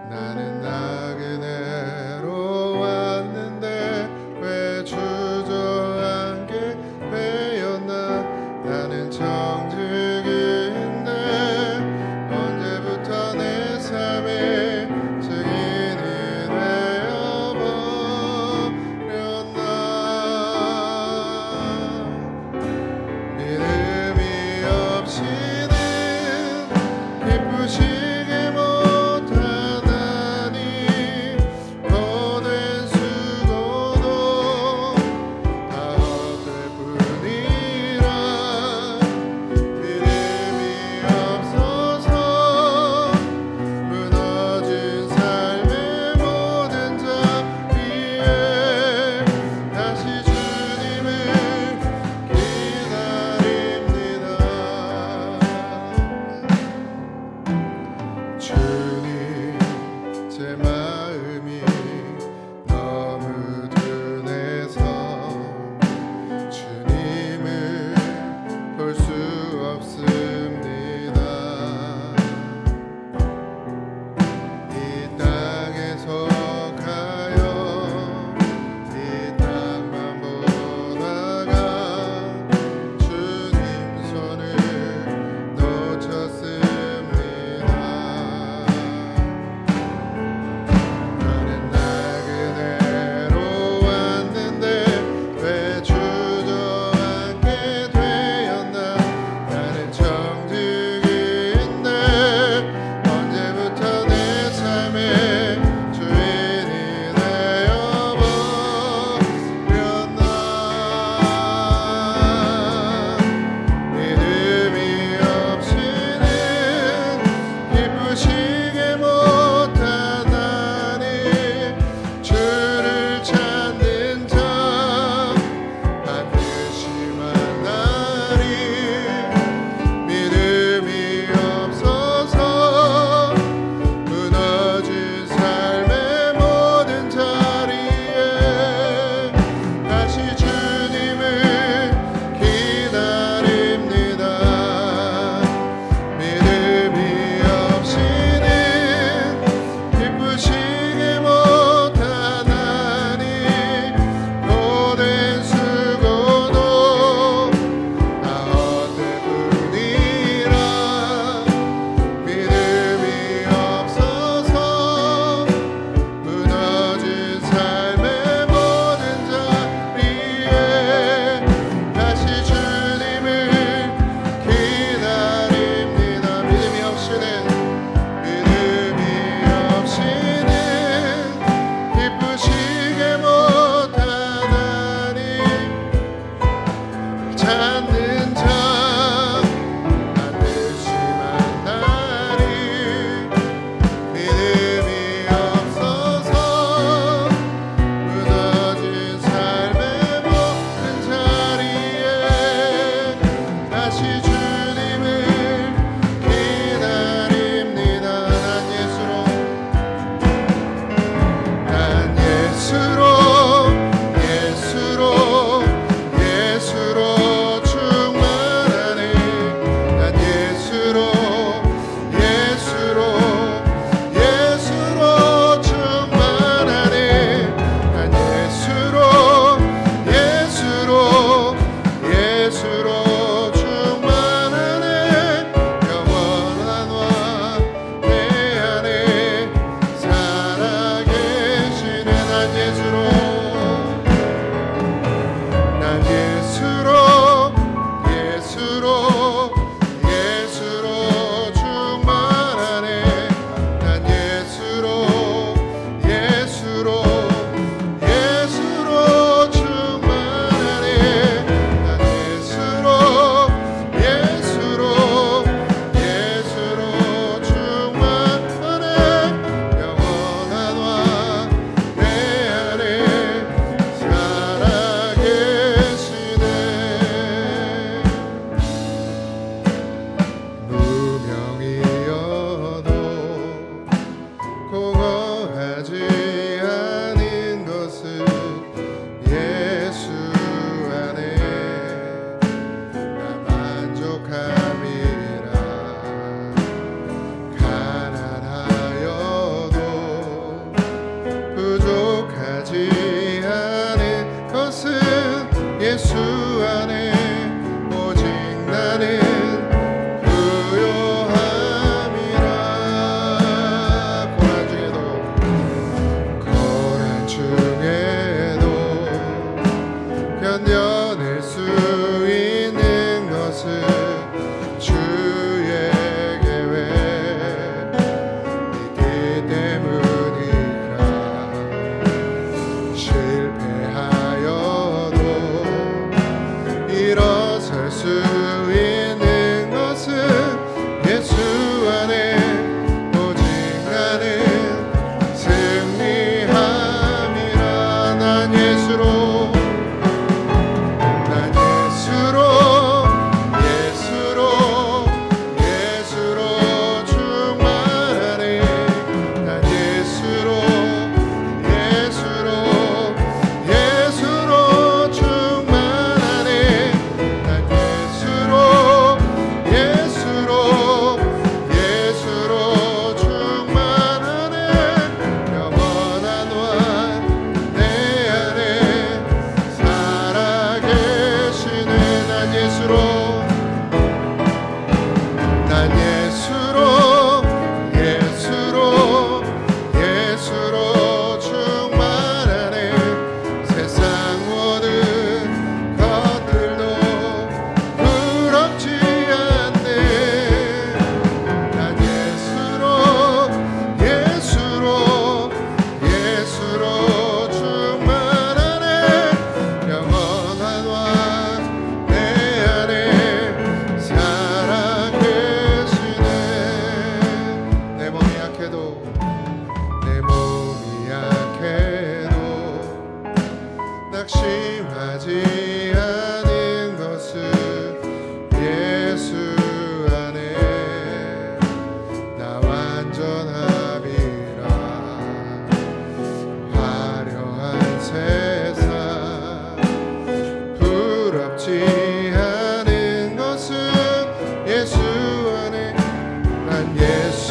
나는 나 그대로 왔는데 왜 주저앉게 되었나. 나는 정직인데 언제부터 내 삶의 증인이 되어버렸나. 믿음이 없이는 기쁘시게 못하나니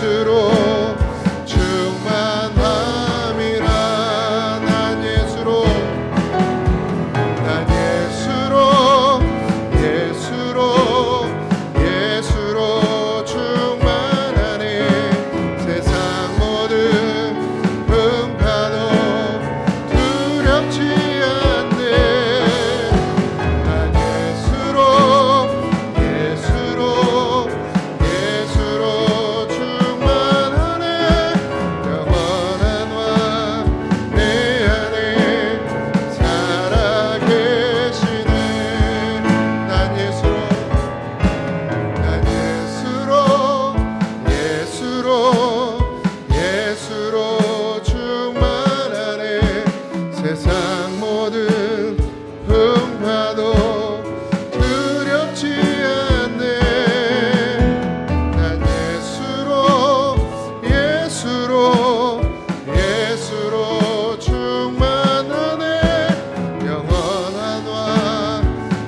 예수로 충만함이라. 난 예수로 충만하네. 세상 모든 풍파도 두렵지 않네. 난 예수로 충만하네. 영원한 왕 내 안에 살아계시네. 난 예수로 충만하네. 세상 모든 풍파도 두렵지 않네. 난 예수로 충만하네. 영원한 왕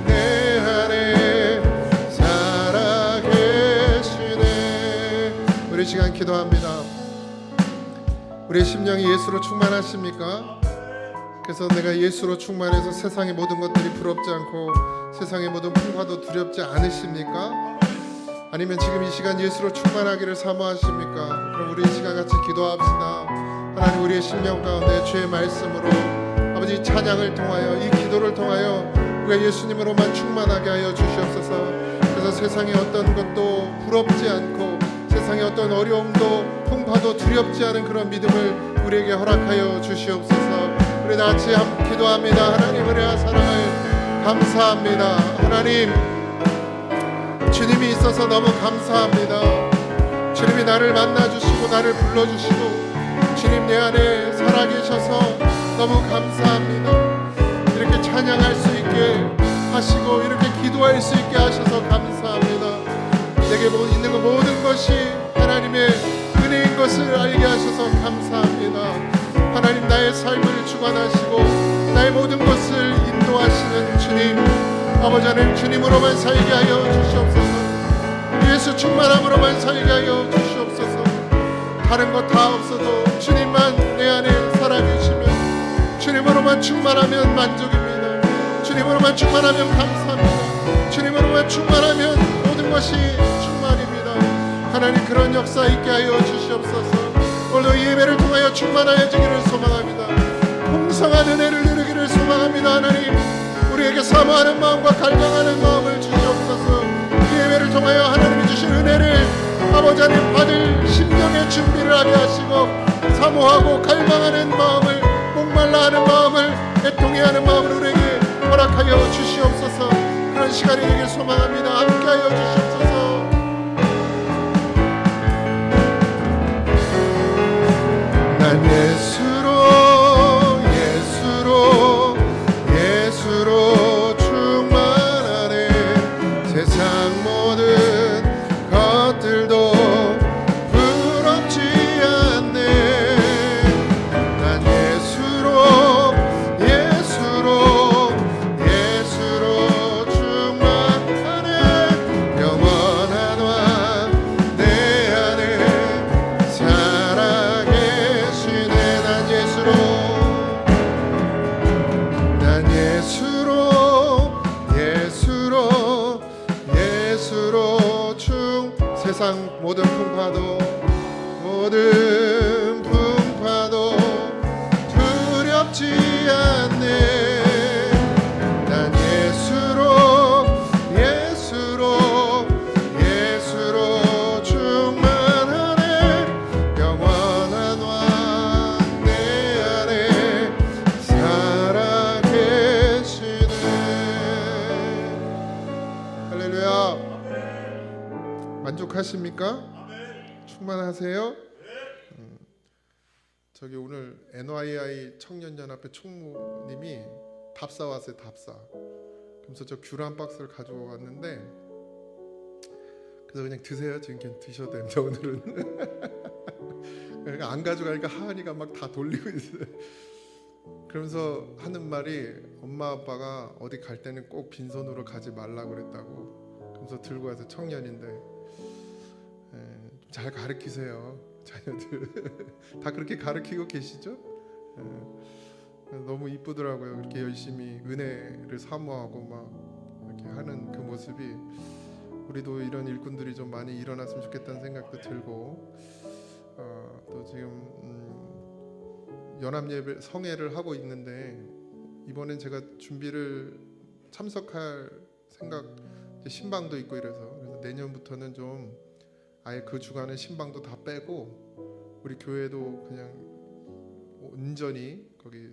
내 안에 살아계시네. 우리 시간 기도합니다. 우리의 심령이 예수로 충만하십니까? 그래서 내가 예수로 충만해서 세상의 모든 것들이 부럽지 않고 세상의 모든 풍파도 두렵지 않으십니까? 아니면 지금 이 시간 예수로 충만하기를 사모하십니까? 그럼 우리 이 시간 같이 기도합시다. 하나님, 우리의 심령 가운데 주의 말씀으로 아버지 찬양을 통하여 이 기도를 통하여 우리가 예수님으로만 충만하게 하여 주시옵소서. 그래서 세상의 어떤 것도 부럽지 않고 세상의 어떤 어려움도 풍파도 두렵지 않은 그런 믿음을 우리에게 허락하여 주시옵소서. 우리 다 같이 함께 기도합니다. 하나님, 은혜와 사랑을 감사합니다. 하나님, 주님이 있어서 너무 감사합니다. 주님이 나를 만나주시고 나를 불러주시고 주님 내 안에 살아계셔서 너무 감사합니다. 이렇게 찬양할 수 있게 하시고 이렇게 기도할 수 있게 하셔서 감사합니다. 내게 있는 모든 것이 하나님의 은혜인 것을 알게 하셔서 감사합니다. 하나님, 나의 삶을 주관하시고 나의 모든 것을 인도하시는 주님, 아버지 하나님, 주님으로만 살게 하여 주시옵소서. 예수 충만함으로만 살게 하여 주시옵소서. 다른 것 다 없어도 주님만 내 안에 살아계시면 주님으로만 충만하면 만족입니다. 주님으로만 충만하면 감사합니다. 주님으로만 충만하면 모든 것이 충만입니다. 하나님, 그런 역사 있게 하여 주시옵소서. 오늘도 이 예배를 통하여 충만하여지기를 소망합니다. 풍성한 은혜를 누리기를 소망합니다. 하나님, 우리에게 사모하는 마음과 갈망하는 마음을 주시옵소서. 이 예배를 통하여 하나님이 주신 은혜를 아버지 하나님 받을 심령의 준비를 하게 하시고 사모하고 갈망하는 마음을, 목말라 하는 마음을, 애통해하는 마음을 우리에게 허락하여 주시옵소서. 그런 시간이 되길 소망합니다. 함께하여 주시옵소서. 난 예수로 충만하네. 세상 모든 것들도 부럽지 않네. 난 예수로 충만하네. 영원한 왕 내 안에 살아계시네. 난 예수로 세상 모든 풍파도 두렵지 않네. 난 예수로 충만하네. 영원한 왕 내 안에 살아계시네. 할렐루야. 만족하십니까? 충만하세요? 저기 오늘 NYI 청년연합회 총무님이 답사 왔어요. 답사. 그래서 저 귤 한 박스를 가지고 왔는데, 그래서 그냥 드세요. 지금 그냥 드셔도 됩니다. 오늘은. 그러니까 안 가져가니까 하은이가 막 다 돌리고 있어요. 그러면서 하는 말이, 엄마 아빠가 어디 갈 때는 꼭 빈손으로 가지 말라고 그랬다고. 그래서 들고 와서 청년인데 잘 가르치세요. 자녀들 다 그렇게 가르치고 계시죠? 너무 이쁘더라고요. 그렇게 열심히 은혜를 사모하고 막 이렇게 하는 그 모습이, 우리도 이런 일꾼들이 좀 많이 일어났으면 좋겠다는 생각도 들고, 또 지금 연합예배 성회를 하고 있는데, 이번엔 제가 준비를 참석할 생각, 신방도 있고 그래서 내년부터는 좀 아예 그 주간에 신방도 다 빼고 우리 교회도 그냥 온전히 거기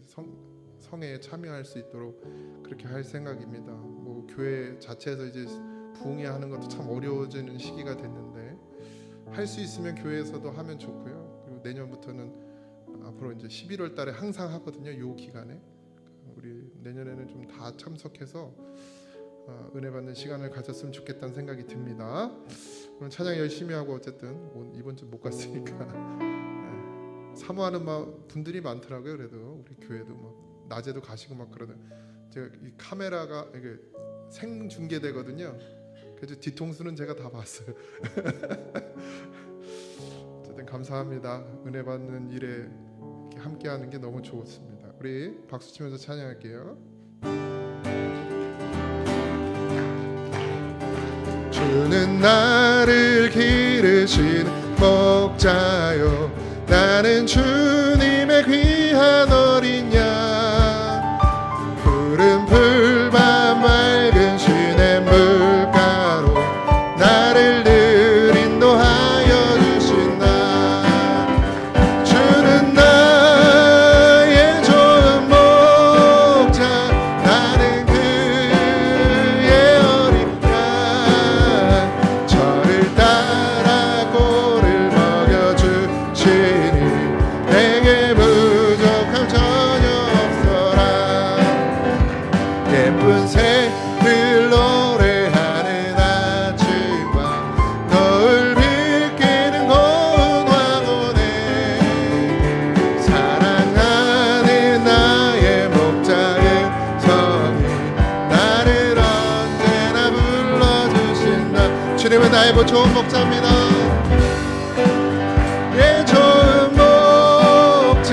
성회에 참여할 수 있도록 그렇게 할 생각입니다. 뭐 교회 자체에서 이제 부흥회하는 것도 참 어려워지는 시기가 됐는데, 할 수 있으면 교회에서도 하면 좋고요. 그리고 내년부터는 앞으로 이제 11월 달에 항상 하거든요. 요 기간에 우리 내년에는 좀 다 참석해서 은혜 받는 시간을 가졌으면 좋겠다는 생각이 듭니다. 오늘 찬양 열심히 하고 어쨌든 이번 주 못 갔으니까 사모하는 분들이 많더라고요. 그래도 우리 교회도 막 낮에도 가시고 막 그러다, 제가 이 카메라가 이게 생중계되거든요. 그래서 뒤통수는 제가 다 봤어요. 어쨌든 감사합니다. 은혜 받는 일에 함께하는 게 너무 좋습니다. 우리 박수 치면서 찬양할게요. 주는 나를 기르신 목자요, 나는 주님의 귀한 어린 양, 푸른 풀밭 맑은 시냇물가로 나를 늘 인도하여 주신다. 주는 나의 좋은 목자, 나는 그의 어린 양, 저를 따라 꼴을 먹여주시니 내게 부족함 전혀 없어라. 예쁜 새들 노래하는 아침과 너를 비키는 고운 황혼에 사랑하는 나의 목자의 성이 나를 언제나 불러주신다. 주님은 나의 좋은 목자입니다. 예, 좋은 목자,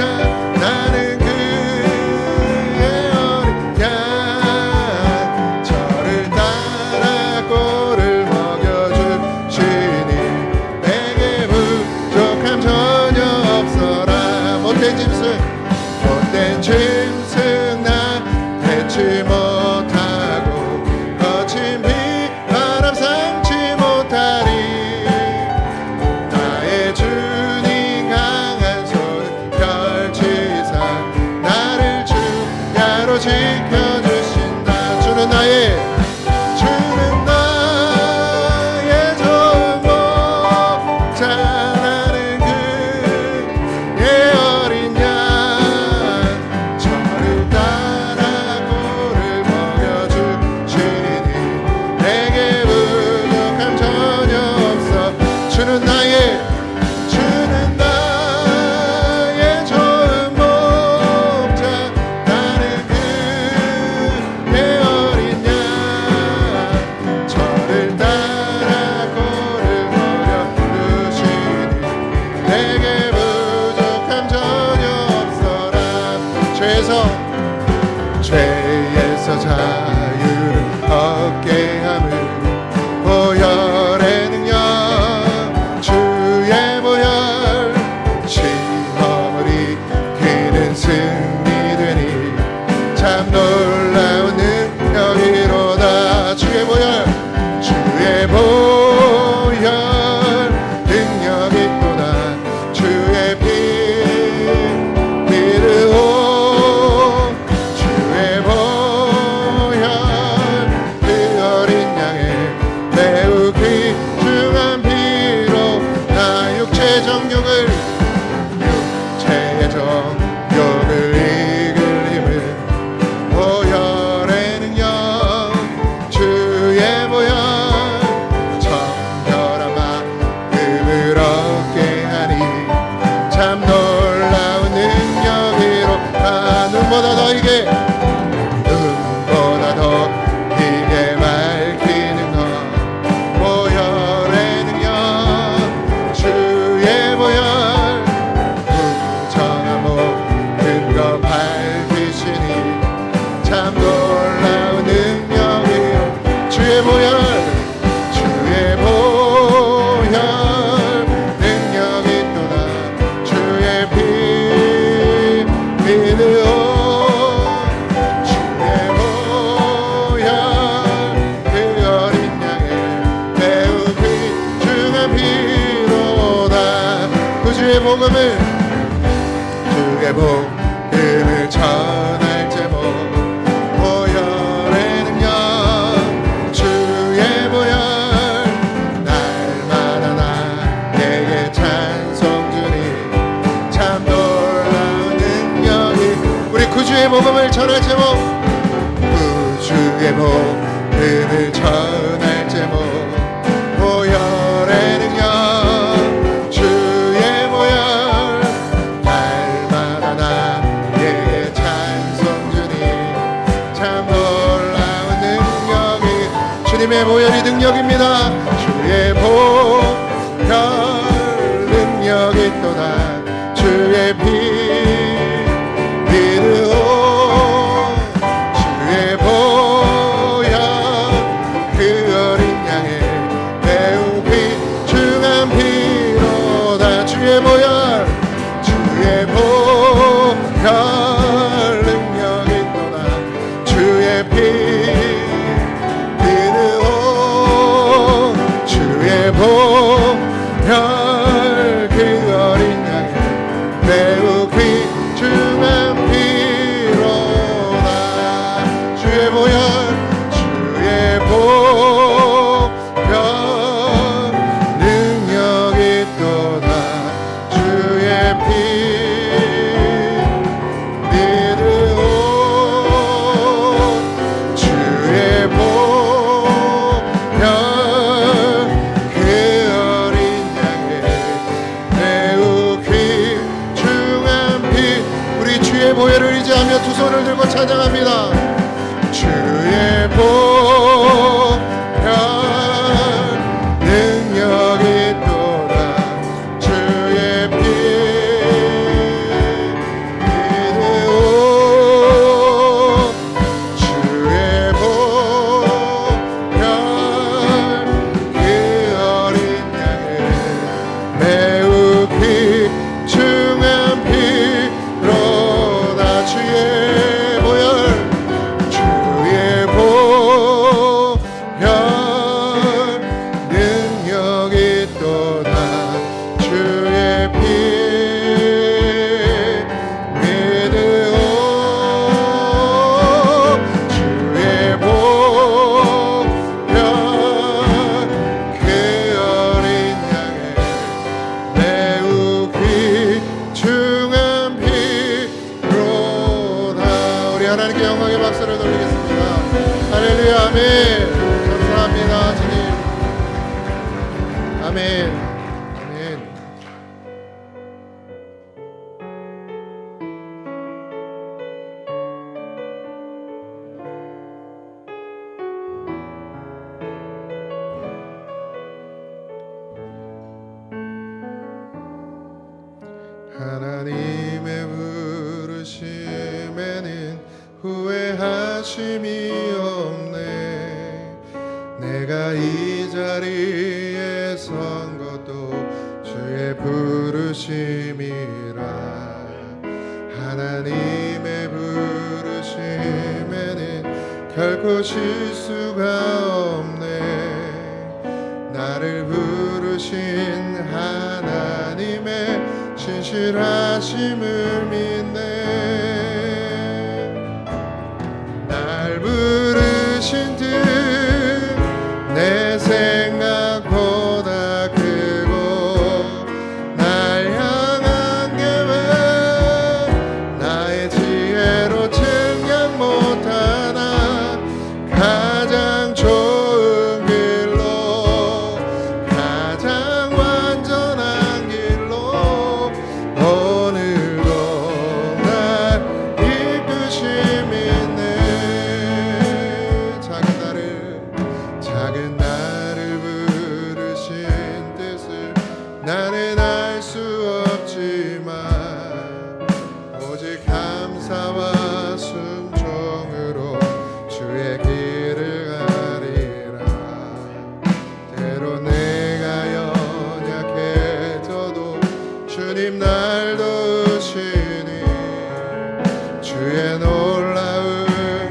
나는 그의 어린 양, 저를 따라 꼴을 먹여주시니 내게 부족함 전혀 없어라. 못된 짐승 나 뱉지 못하고 거친 비바람 삼지 못하리. 나의 주님 강한 손 펼치사 나를 주야로 지켜주신다. 주는 나의 좋은 목자, 나는 그의 어린 양, 저를 따라 꼴을 먹여주시니 내게 부족함 전혀 없어. 주는 나의 좋은 목자, 나는 그의 어린 양, 저를 따라 꼴을 먹여주시니 내게 부족함 전혀 없어라. 죄에서 자유를 얻게 함을, 보혈의 능력 주의 보혈, 시험을 이기는 승리되니 참 놀라운 능력이로다. 주의 보혈 능력이 또다. 주의 피 믿으오. 주의 보혈 그 어린 양의 매우 귀중한 피로 나 육체의 정욕을 이길 힘을, 보혈의 능력 주의 보혈 청결한 마음을 얻게 하니 참 놀라운 능력이로다. 눈보다 더 이게 밝히는 것, 보혈의 능력 주 주의 복음을 전할 제목 보혈의 능력 주의 보혈 날마다 나에게 찬송 주니 참 놀라운 능력이 우리 구주의 복음을 전할 제목 구주의 복음을 전할 제목 보혈의 능력 주의 보혈 날마다 나에게 찬송 주니 참 놀라운 능력이 주님의 보혈이 능력입니다. 주의 보혈 능력이 또다 주의 피 믿으오 주의 보혈 그 어린 양의 매우 귀중한 피로다 주의 보혈 능력이 또다 주의 피 믿으오 주의 보혈 그 어린 양의 매우 귀중한 피로다 주의 보혈 능력이 또다 주의 피 믿으오 주의 보혈 그 어린 양의 매우 귀중한 피 우리 주의 보혈을 의지하며 두 손을 들고 찬양합니다. 주의 보혈 능력이 또다 주의 피 믿으오 주의 보혈 그 어린 양의 매우 귀중한 피로다 주의 보혈 능력이 또다 주의 피 믿으오 주의 보혈 그 어린 양의 매우 귀중한 피로다 우리 하나님께 영광의 박수를 돌리겠습니다. 할렐루야 아멘. 감사합니다 주님. 아멘. 아멘. 하나님의 부르심에는 후회하심이 없네. 내가 이 자리에 선 것도 주의 부르심이라. 하나님의 부르심에는 결코 실수가 없네. 나를 부르신 하나님의 신실하심을 믿네. 날 부르신 뜻 내 생각보다 크고 날 향한 계획 나의 지혜로 측량 못하나 가장 좋은 길로 가장 완전한 길로 오늘도 날 이끄심이 있네. 작은 나를 부르신 뜻을 나는 알 수 없지만 오직 감사와 순종으로 주의 길을 가리라. 때로 내가 연약해져도 주님 날 도우시니 주의 놀라운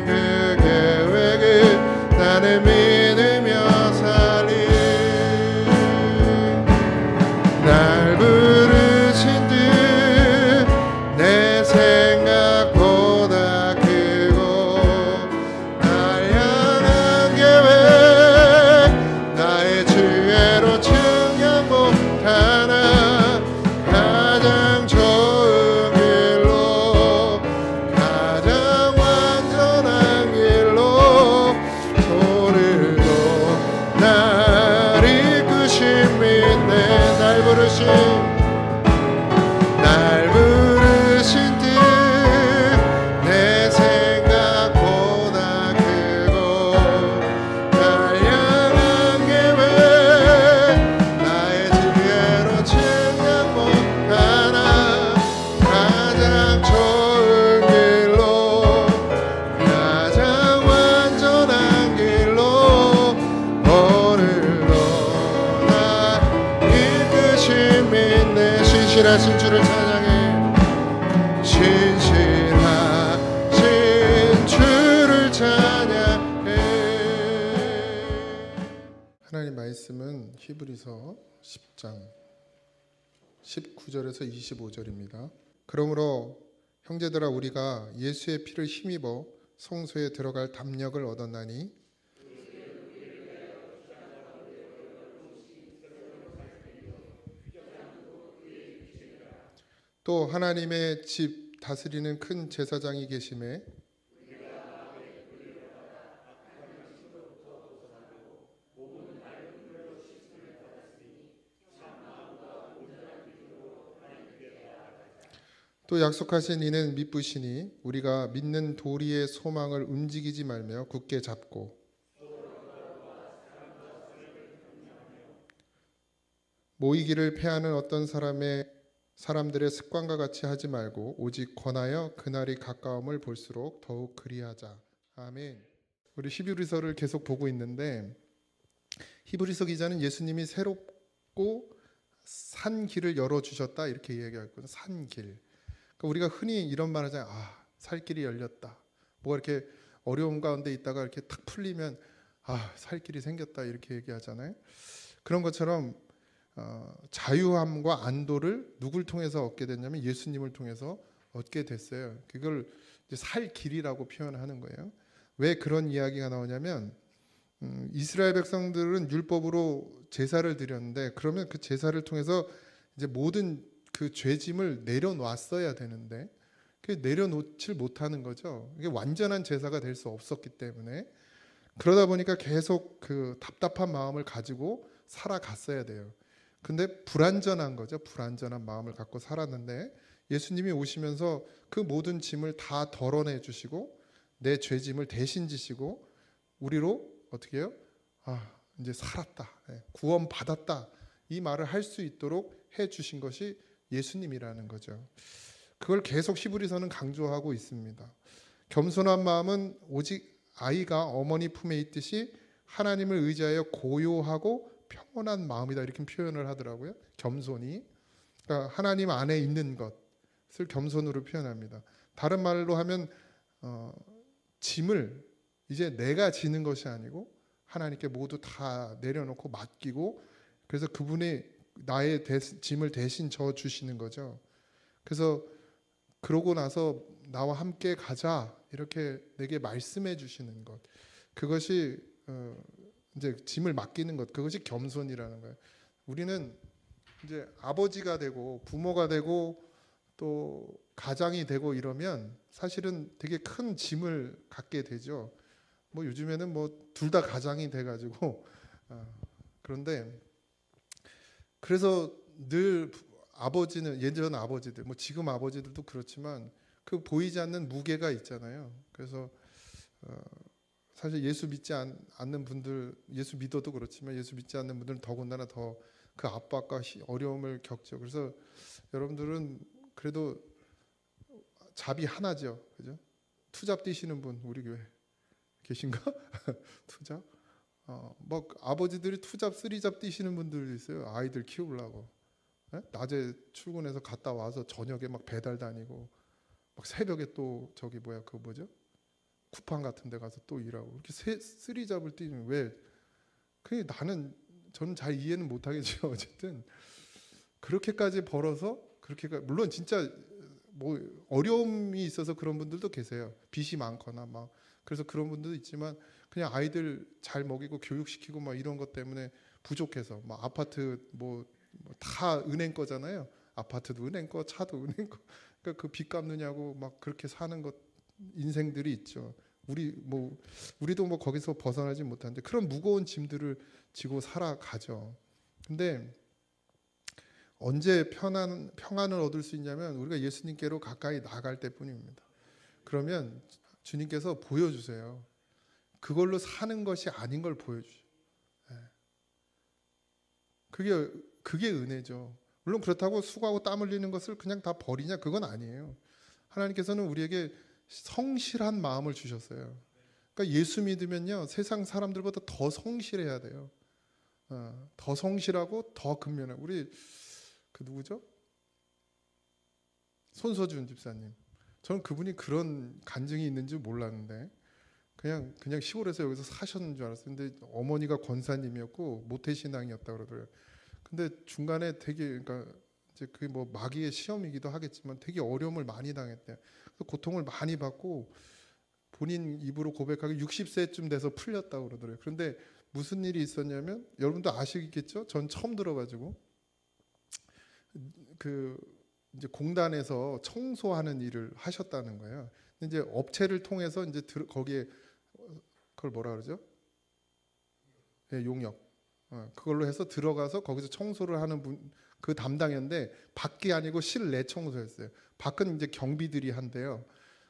그 계획을 나는 믿으며 살리. 날 부르신 신실하신 주를 찬양해. 신실하신 주를 찬양해. 하나님 말씀은 히브리서 10장 19절에서 25절입니다. 그러므로 형제들아 우리가 예수의 피를 힘입어 성소에 들어갈 담력을 얻었나니 또 하나님의 집 다스리는 큰 제사장이 계심에 또 약속하신 이는 믿으시니 우리가 믿는 도리의 소망을 움직이지 말며 굳게 잡고 모이기를 패하는 어떤 사람들의 습관과 같이 하지 말고 오직 권하여 그날이 가까움을 볼수록 더욱 그리하자. 아멘. 우리 히브리서를 계속 보고 있는데 히브리서 기자는 예수님이 새롭고 산 길을 열어주셨다 이렇게 이야기하거든요. 산 길. 그러니까 우리가 흔히 이런 말 하잖아요. 살 길이 열렸다. 뭐가 이렇게 어려움 가운데 있다가 이렇게 탁 풀리면 살 길이 생겼다 이렇게 얘기하잖아요. 그런 것처럼 자유함과 안도를 누굴 통해서 얻게 됐냐면 예수님을 통해서 얻게 됐어요. 그걸 이제 살 길이라고 표현하는 거예요. 왜 그런 이야기가 나오냐면 이스라엘 백성들은 율법으로 제사를 드렸는데 그러면 그 제사를 통해서 이제 모든 그 죄짐을 내려놨어야 되는데 그 내려놓질 못하는 거죠. 이게 완전한 제사가 될 수 없었기 때문에 그러다 보니까 계속 그 답답한 마음을 가지고 살아갔어야 돼요. 근데 불완전한 거죠. 불완전한 마음을 갖고 살았는데 예수님이 오시면서 그 모든 짐을 다 덜어내 주시고 내 죄짐을 대신 지시고 우리로 어떻게 해요? 이제 살았다. 구원 받았다. 이 말을 할 수 있도록 해 주신 것이 예수님이라는 거죠. 그걸 계속 히브리서는 강조하고 있습니다. 겸손한 마음은 오직 아이가 어머니 품에 있듯이 하나님을 의지하여 고요하고 평온한 마음이다 이렇게 표현을 하더라고요. 겸손이 그러니까 하나님 안에 있는 것을 겸손으로 표현합니다. 다른 말로 하면 짐을 이제 내가 지는 것이 아니고 하나님께 모두 다 내려놓고 맡기고 그래서 그분이 나의 짐을 대신 져 주시는 거죠. 그래서 그러고 나서 나와 함께 가자 이렇게 내게 말씀해 주시는 것 그것이 이제 짐을 맡기는 것 그것이 겸손이라는 거예요. 우리는 이제 아버지가 되고 부모가 되고 또 가장이 되고 이러면 사실은 되게 큰 짐을 갖게 되죠. 뭐 요즘에는 뭐 둘 다 가장이 돼가지고 그런데 그래서 늘 아버지는 예전 아버지들 뭐 지금 아버지들도 그렇지만 그 보이지 않는 무게가 있잖아요. 그래서 사실 예수 믿지 않는 분들 예수 믿어도 그렇지만 예수 믿지 않는 분들은 더군다나 더 그 압박과 어려움을 겪죠. 그래서 여러분들은 그래도 잡이 하나죠, 그죠? 투잡 뛰시는 분 우리 교회 계신가? 투잡? 뭐 아버지들이 투잡, 쓰리잡 뛰시는 분들도 있어요. 아이들 키우려고. 낮에 출근해서 갔다 와서 저녁에 막 배달 다니고 막 새벽에 또 저기 그 뭐죠? 쿠팡 같은 데 가서 또 일하고 이렇게 쓰리잡을 뛰는 왜? 그게 저는 잘 이해는 못 하겠죠. 어쨌든 그렇게까지 벌어서 그렇게 물론 진짜 뭐 어려움이 있어서 그런 분들도 계세요. 빚이 많거나 막 그래서 그런 분들도 있지만 그냥 아이들 잘 먹이고 교육시키고 막 이런 것 때문에 부족해서 막 아파트 뭐 다 은행 거잖아요. 아파트도 은행 거, 차도 은행 거. 그러니까 그 빚 갚느냐고 막 그렇게 사는 것 인생들이 있죠. 우리도 뭐 거기서 벗어나지 못하는데 그런 무거운 짐들을 지고 살아가죠. 근데 언제 평안을 얻을 수 있냐면 우리가 예수님께로 가까이 나갈 때뿐입니다. 그러면 주님께서 보여주세요. 그걸로 사는 것이 아닌 걸 보여주죠. 그게 은혜죠. 물론 그렇다고 수고하고 땀 흘리는 것을 그냥 다 버리냐 그건 아니에요. 하나님께서는 우리에게 성실한 마음을 주셨어요. 그러니까 예수 믿으면요 세상 사람들보다 더 성실해야 돼요. 더 성실하고 더 근면해. 우리 그 누구죠? 손서준 집사님. 저는 그분이 그런 간증이 있는 줄 몰랐는데 그냥 시골에서 여기서 사셨는 줄 알았어요. 근데 어머니가 권사님이었고 모태신앙이었다 그러더라고요. 근데 중간에 되게 그러니까 이제 그 뭐 마귀의 시험이기도 하겠지만 되게 어려움을 많이 당했대요. 그래서 고통을 많이 받고 본인 입으로 고백하기 60세쯤 돼서 풀렸다고 그러더라고요. 그런데 무슨 일이 있었냐면 여러분도 아시겠죠? 전 처음 들어가지고 그 이제 공단에서 청소하는 일을 하셨다는 거예요. 근데 이제 업체를 통해서 이제 거기에 그걸 뭐라 그러죠? 네, 용역. 그걸로 해서 들어가서 거기서 청소를 하는 분 그 담당이었는데 밖이 아니고 실내 청소였어요. 밖은 이제 경비들이 한대요.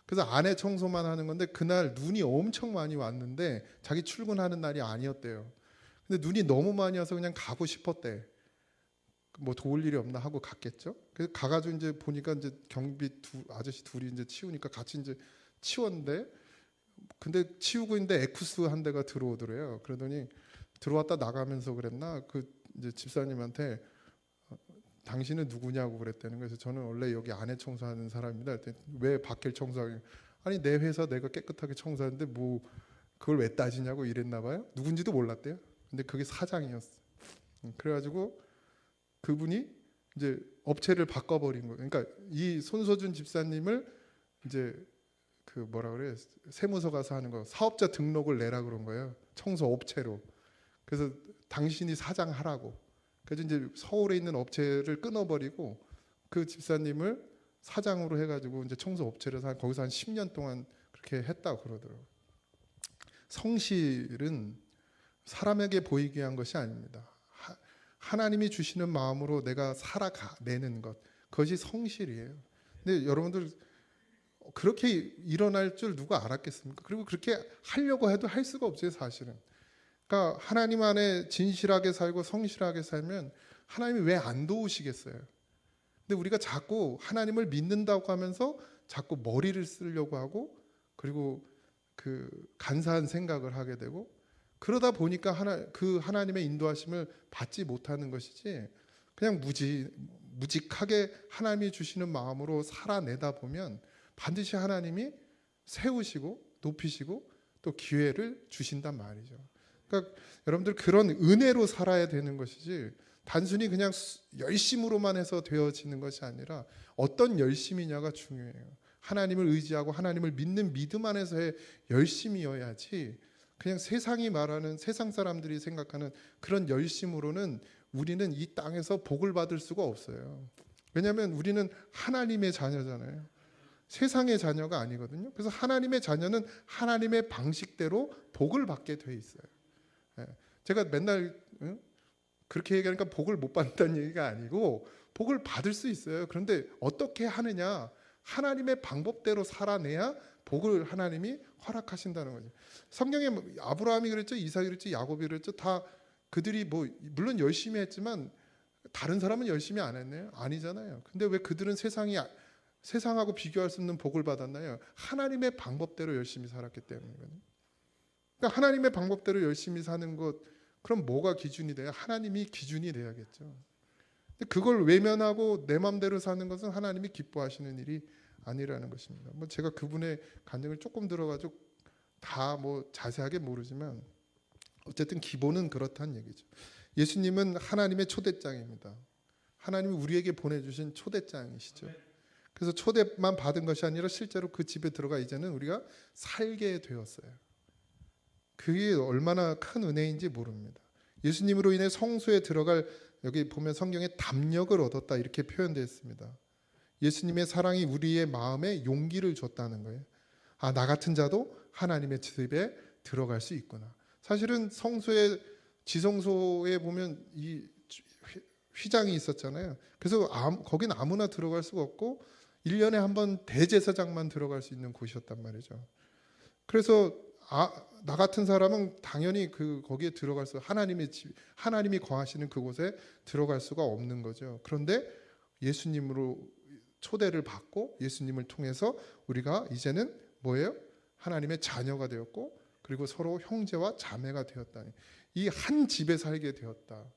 그래서 안에 청소만 하는 건데 그날 눈이 엄청 많이 왔는데 자기 출근하는 날이 아니었대요. 근데 눈이 너무 많이 와서 그냥 가고 싶었대. 뭐 도울 일이 없나 하고 갔겠죠. 그래서 가가지고 이제 보니까 이제 경비 아저씨 둘이 이제 치우니까 같이 이제 치웠는데 근데 치우고 있는데 에쿠스 한 대가 들어오더래요. 그러더니 들어왔다 나가면서 그랬나 그 이제 집사님한테 당신은 누구냐고 그랬다는 거예요. 그래서 저는 원래 여기 안에 청소하는 사람입니다. 그랬더니 왜 밖을 청소하게? 아니 내 회사 내가 깨끗하게 청소하는데 뭐 그걸 왜 따지냐고 이랬나 봐요. 누군지도 몰랐대요. 근데 그게 사장이었어. 그래가지고 그분이 이제 업체를 바꿔버린 거예요. 그러니까 이 손서준 집사님을 이제 그 뭐라 그래 세무서 가서 하는 거 사업자 등록을 내라 그런 거예요. 청소 업체로. 그래서 당신이 사장하라고. 그래서 이제 서울에 있는 업체를 끊어버리고 그 집사님을 사장으로 해가지고 이제 청소 업체를 거기서 한 10년 동안 그렇게 했다고 그러더라고요. 성실은 사람에게 보이게 한 것이 아닙니다. 하나님이 주시는 마음으로 내가 살아내는 것 그것이 성실이에요. 근데 여러분들 그렇게 일어날 줄 누가 알았겠습니까? 그리고 그렇게 하려고 해도 할 수가 없어요, 사실은. 그러니까 하나님 안에 진실하게 살고 성실하게 살면 하나님이 왜 안 도우시겠어요? 근데 우리가 자꾸 하나님을 믿는다고 하면서 자꾸 머리를 쓰려고 하고 그리고 그 간사한 생각을 하게 되고 그러다 보니까 하나님의 인도하심을 받지 못하는 것이지 그냥 무직하게 하나님이 주시는 마음으로 살아내다 보면 반드시 하나님이 세우시고 높이시고 또 기회를 주신단 말이죠. 그러니까 여러분들 그런 은혜로 살아야 되는 것이지 단순히 그냥 열심으로만 해서 되어지는 것이 아니라 어떤 열심이냐가 중요해요. 하나님을 의지하고 하나님을 믿는 믿음 안에서의 열심이어야지 그냥 세상이 말하는 세상 사람들이 생각하는 그런 열심으로는 우리는 이 땅에서 복을 받을 수가 없어요. 왜냐하면 우리는 하나님의 자녀잖아요. 세상의 자녀가 아니거든요. 그래서 하나님의 자녀는 하나님의 방식대로 복을 받게 돼 있어요. 제가 맨날 그렇게 얘기하니까 복을 못 받는다는 얘기가 아니고 복을 받을 수 있어요. 그런데 어떻게 하느냐? 하나님의 방법대로 살아내야 복을 하나님이 허락하신다는 거죠. 성경에 아브라함이 그랬죠, 이삭이 그랬죠, 야곱이 그랬죠. 다 그들이 뭐 물론 열심히 했지만 다른 사람은 열심히 안 했네요. 아니잖아요. 근데 왜 그들은 세상하고 비교할 수 없는 복을 받았나요? 하나님의 방법대로 열심히 살았기 때문이거든요. 그러니까 하나님의 방법대로 열심히 사는 것, 그럼 뭐가 기준이 돼요? 하나님이 기준이 돼야겠죠. 근데 그걸 외면하고 내 마음대로 사는 것은 하나님이 기뻐하시는 일이 아니라는 것입니다. 뭐 제가 그분의 간증을 조금 들어가지고 다 뭐 자세하게 모르지만 어쨌든 기본은 그렇다는 얘기죠. 예수님은 하나님의 초대장입니다. 하나님이 우리에게 보내주신 초대장이시죠. 그래서 초대만 받은 것이 아니라 실제로 그 집에 들어가 이제는 우리가 살게 되었어요. 그게 얼마나 큰 은혜인지 모릅니다. 예수님으로 인해 성소에 들어갈 여기 보면 성경에 담력을 얻었다 이렇게 표현되어 있습니다. 예수님의 사랑이 우리의 마음에 용기를 줬다는 거예요. 아, 나 같은 자도 하나님의 집에 들어갈 수 있구나. 사실은 성소에 지성소에 보면 이 휘장이 있었잖아요. 그래서 거긴 아무나 들어갈 수가 없고 1년에 한 번 대제사장만 들어갈 수 있는 곳이었단 말이죠. 그래서 나 같은 사람은 당연히 거기에 들어갈 수 하나님의 집, 하나님이 거하시는 그곳에 들어갈 수가 없는 거죠. 그런데 예수님으로 초대를 받고 예수님을 통해서 우리가 이제는 뭐예요? 하나님의 자녀가 되었고 그리고 서로 형제와 자매가 되었다. 이 한 집에 살게 되었다.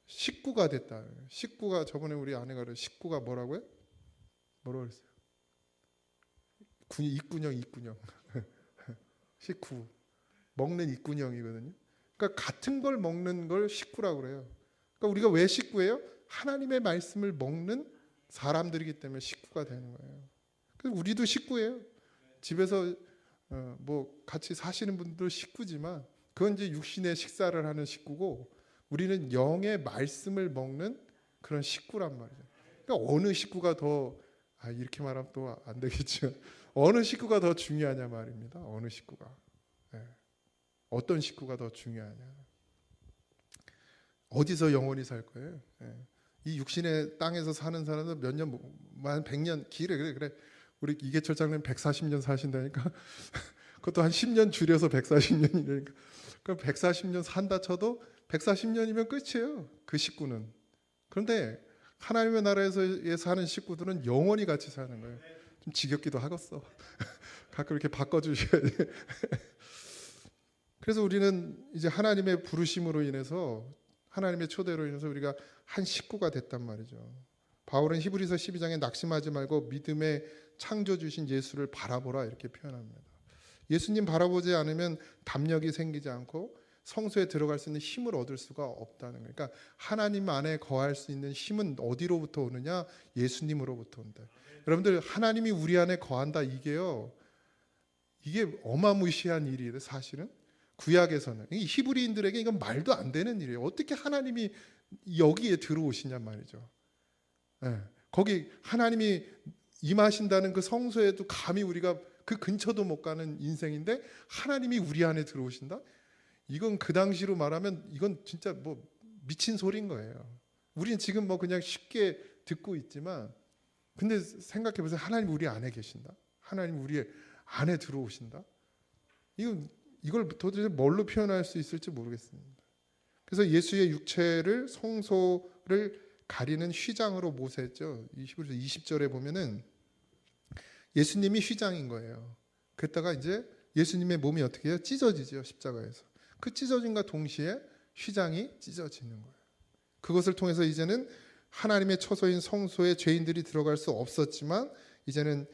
식구가 됐다. 식구가 저번에 우리 아내가 식구가 뭐라고요? 뭐라고 그랬어요? 이꾼형 식구. 먹는 이꾼형이거든요. 그러니까 같은 걸 먹는 걸 식구라고 그래요. 그러니까 우리가 왜 식구예요? 하나님의 말씀을 먹는 사람들이기 때문에 식구가 되는 거예요. 그래서 우리도 식구예요. 집에서 뭐 같이 사시는 분도 식구지만 그건 이제 육신의 식사를 하는 식구고 우리는 영의 말씀을 먹는 그런 식구란 말이죠. 그러니까 어느 식구가 더 이렇게 말하면 또 안 되겠죠. 어느 식구가 더 중요하냐 말입니다. 어느 식구가. 어떤 식구가 더 중요하냐. 어디서 영원히 살 거예요? 이 육신의 땅에서 사는 사람은 몇 년, 한 100년, 그래. 우리 이계철 장님 140년 사신다니까. 그것도 한 10년 줄여서 140년이라니까. 그럼 140년 산다 쳐도 140년이면 끝이에요. 그 식구는. 그런데 하나님의 나라에서 사는 식구들은 영원히 같이 사는 거예요. 좀 지겹기도 하겠어. 가끔 이렇게 바꿔주셔야 돼. 그래서 우리는 이제 하나님의 부르심으로 인해서 하나님의 초대로 인해서 우리가 한 식구가 됐단 말이죠. 바울은 히브리서 12장에 낙심하지 말고 믿음의 창조 주신 예수를 바라보라 이렇게 표현합니다. 예수님 바라보지 않으면 담력이 생기지 않고 성소에 들어갈 수 있는 힘을 얻을 수가 없다는 거예요. 그러니까 하나님 안에 거할 수 있는 힘은 어디로부터 오느냐? 예수님으로부터 온다. 여러분들 하나님이 우리 안에 거한다 이게요. 이게 어마무시한 일이에요. 사실은 구약에서는 히브리인들에게 이건 말도 안 되는 일이에요. 어떻게 하나님이 여기에 들어오시냔 말이죠. 거기 하나님이 임하신다는 그 성소에도 감히 우리가 그 근처도 못 가는 인생인데 하나님이 우리 안에 들어오신다? 이건 그 당시로 말하면 이건 진짜 뭐 미친 소리인 거예요. 우리는 지금 뭐 그냥 쉽게 듣고 있지만 근데 생각해 보세요. 하나님 우리 안에 계신다. 하나님 우리 안에 들어오신다. 이걸 도대체 뭘로 표현할 수 있을지 모르겠습니다. 그래서 예수의 육체를 성소를 가리는 휘장으로 모세했죠. 히브리서 20절에 보면은 예수님이 휘장인 거예요. 그랬다가 이제 예수님의 몸이 어떻게 해요? 찢어지죠. 십자가에서. 그 찢어짐과 동시에 휘장이 찢어지는 거예요. 그것을 통해서 이제는 하나님의 처소인 성소에 죄인들이 들어갈 수 없었지만 이제는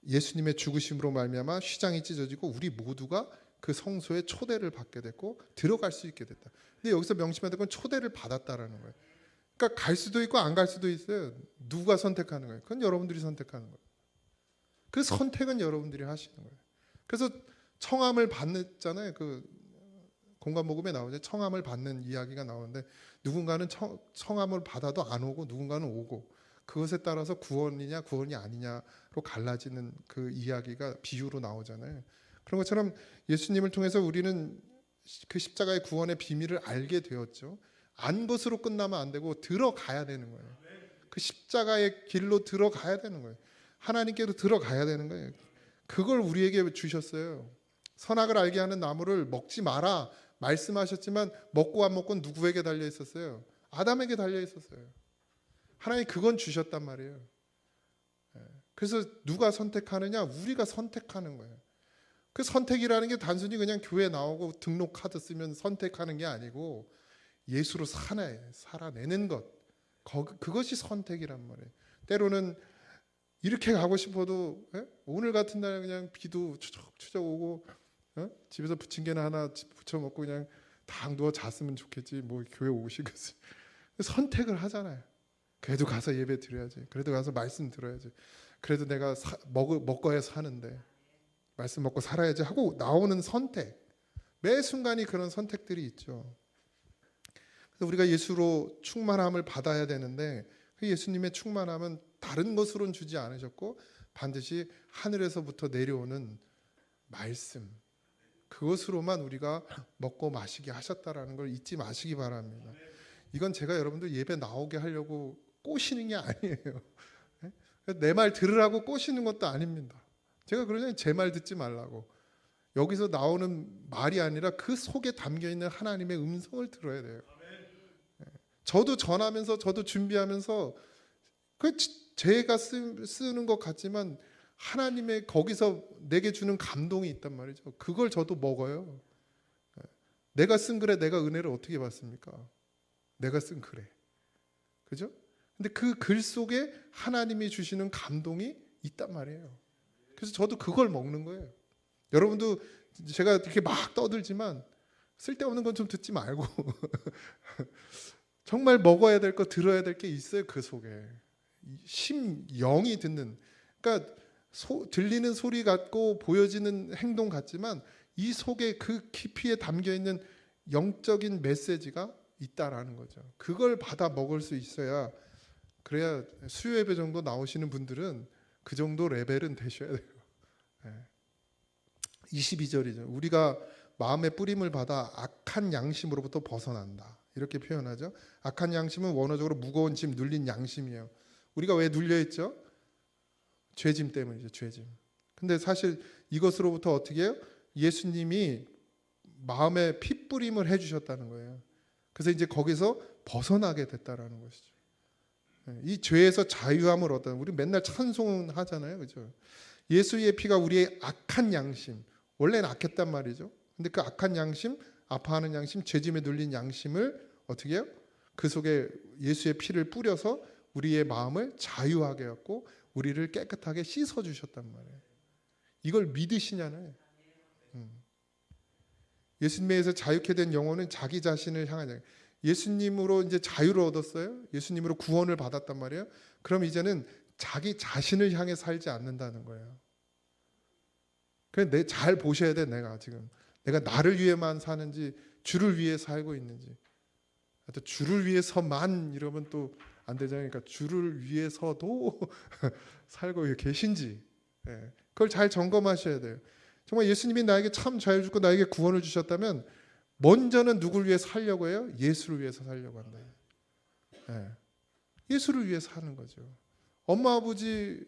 예수님의 죽으심으로 말미암아 휘장이 찢어지고 우리 모두가 그 성소에 초대를 받게 됐고 들어갈 수 있게 됐다. 근데 여기서 명심해야 될 건 초대를 받았다라는 거예요. 그러니까 갈 수도 있고 안 갈 수도 있어요. 누가 선택하는 거예요? 그건 여러분들이 선택하는 거예요. 그 선택은 여러분들이 하시는 거예요. 그래서 청함을 받았잖아요. 그 공간 복음에 나오죠. 청함을 받는 이야기가 나오는데 누군가는 청함을 받아도 안 오고 누군가는 오고 그것에 따라서 구원이냐 구원이 아니냐로 갈라지는 그 이야기가 비유로 나오잖아요. 그런 것처럼 예수님을 통해서 우리는 그 십자가의 구원의 비밀을 알게 되었죠. 안 것으로 끝나면 안 되고 들어가야 되는 거예요. 그 십자가의 길로 들어가야 되는 거예요. 하나님께로 들어가야 되는 거예요. 그걸 우리에게 주셨어요. 선악을 알게 하는 나무를 먹지 마라 말씀하셨지만 먹고 안 먹고 누구에게 달려 있었어요? 아담에게 달려 있었어요. 하나님 그건 주셨단 말이에요. 그래서 누가 선택하느냐? 우리가 선택하는 거예요. 그 선택이라는 게 단순히 그냥 교회 나오고 등록 카드 쓰면 선택하는 게 아니고 예수로 살아내는 것. 그것이 선택이란 말이에요. 때로는 이렇게 가고 싶어도 오늘 같은 날 그냥 비도 추적추적 오고 집에서 부침개나 하나 부쳐 먹고 그냥 당 누워 잤으면 좋겠지 뭐 교회 오고 싶겠어요. 선택을 하잖아요. 그래도 가서 예배 드려야지. 그래도 가서 말씀 들어야지. 그래도 내가 먹어야 사는데 말씀 먹고 살아야지 하고 나오는 선택. 매 순간이 그런 선택들이 있죠. 그래서 우리가 예수로 충만함을 받아야 되는데 그 예수님의 충만함은 다른 것으로는 주지 않으셨고 반드시 하늘에서부터 내려오는 말씀 그것으로만 우리가 먹고 마시게 하셨다라는 걸 잊지 마시기 바랍니다. 이건 제가 여러분들 예배 나오게 하려고 꼬시는 게 아니에요. 내 말 들으라고 꼬시는 것도 아닙니다. 제가 그러잖아요. 제 말 듣지 말라고. 여기서 나오는 말이 아니라 그 속에 담겨있는 하나님의 음성을 들어야 돼요. 저도 전하면서 저도 준비하면서 그 제가 쓰는 것 같지만 하나님의 거기서 내게 주는 감동이 있단 말이죠. 그걸 저도 먹어요. 내가 쓴 글에 내가 은혜를 어떻게 받습니까? 내가 쓴 글에. 그죠? 근데 그 글 속에 하나님이 주시는 감동이 있단 말이에요. 그래서 저도 그걸 먹는 거예요. 여러분도 제가 이렇게 막 떠들지만 쓸데없는 건 좀 듣지 말고 정말 먹어야 될 거, 들어야 될 게 있어요. 그 속에 심영이 듣는, 그러니까 들리는 소리 같고 보여지는 행동 같지만 이 속에 그 깊이에 담겨 있는 영적인 메시지가 있다라는 거죠. 그걸 받아 먹을 수 있어야, 그래야 수요 예배 정도 나오시는 분들은 그 정도 레벨은 되셔야 돼요. 22절이죠. 우리가 마음의 뿌림을 받아 악한 양심으로부터 벗어난다, 이렇게 표현하죠. 악한 양심은 원어적으로 무거운 짐, 눌린 양심이에요. 우리가 왜 눌려 있죠? 죄짐 때문이죠. 죄짐. 근데 사실 이것으로부터 어떻게 해요? 예수님이 마음에 핏뿌림을 해주셨다는 거예요. 그래서 이제 거기서 벗어나게 됐다라는 것이죠. 이 죄에서 자유함을 얻다는, 우리 맨날 찬송하잖아요, 그죠? 예수의 피가 우리의 악한 양심, 원래는 악했단 말이죠. 근데 그 악한 양심, 아파하는 양심, 죄짐에 눌린 양심을 어떻게 해요? 그 속에 예수의 피를 뿌려서 우리의 마음을 자유하게 했고 우리를 깨끗하게 씻어 주셨단 말이에요. 이걸 믿으시냐는. 예수님에서 자유케 된 영혼은 자기 자신을 향하냐. 예수님으로 이제 자유를 얻었어요. 예수님으로 구원을 받았단 말이에요. 그럼 이제는 자기 자신을 향해 살지 않는다는 거예요. 그래, 잘 보셔야 돼. 내가 나를 위해만 사는지 주를 위해 살고 있는지. 또 주를 위해서만 이러면 또 안 되잖아요. 그러니까 주를 위해서도 살고 계신지, 그걸 잘 점검하셔야 돼요. 정말 예수님이 나에게 참 자유 주고 나에게 구원을 주셨다면 먼저는 누굴 위해 살려고 해요? 예수를 위해서 살려고 한다. 예수를 위해 사는 거죠. 엄마 아버지,